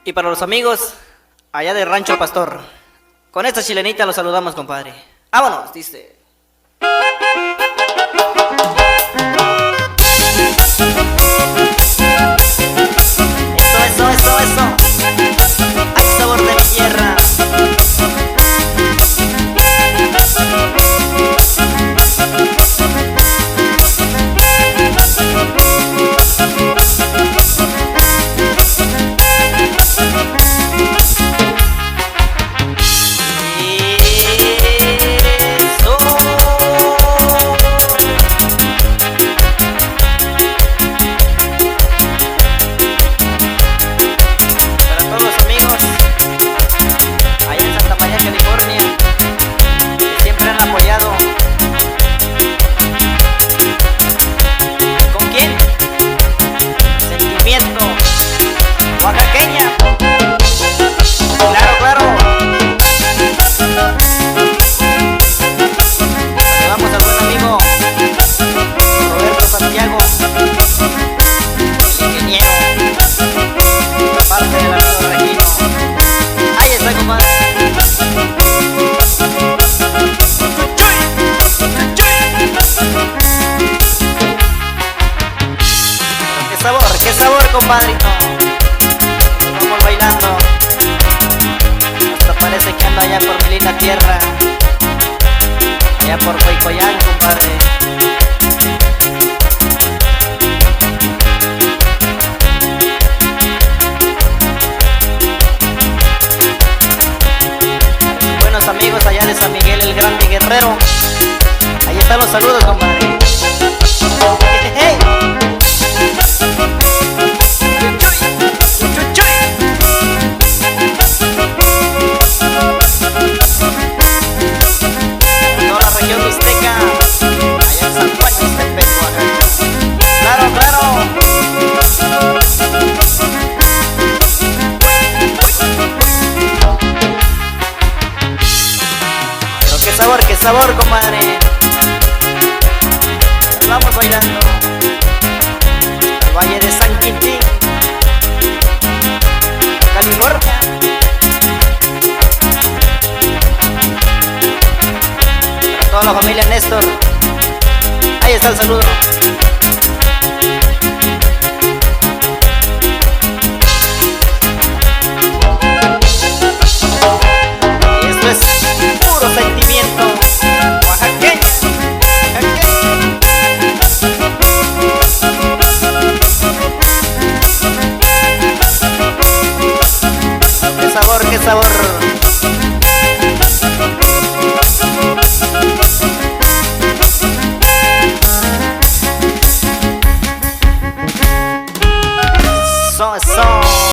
Y para los amigos allá de Rancho Pastor, con esta chilenita los saludamos, compadre. Vámonos, dice. Eso. Hay sabor de mi tierra. Qué sabor, compadrito. Vamos bailando. Hasta parece que ando allá por mi linda tierra, allá por Coicoyán, compadre. Buenos amigos allá de San Miguel el Grande Guerrero. Ahí están los saludos, compadre. ¡Hey! Toda la región mixteca, allá en San Juan, Ixtepec, Oaxaca. Claro. Pero qué sabor, comadre. Nos vamos bailando al Valle de San Quintín, California. Para toda la familia Néstor, ahí está el saludo. Y esto es puro sentimiento oaxaqueño. Qué sabor.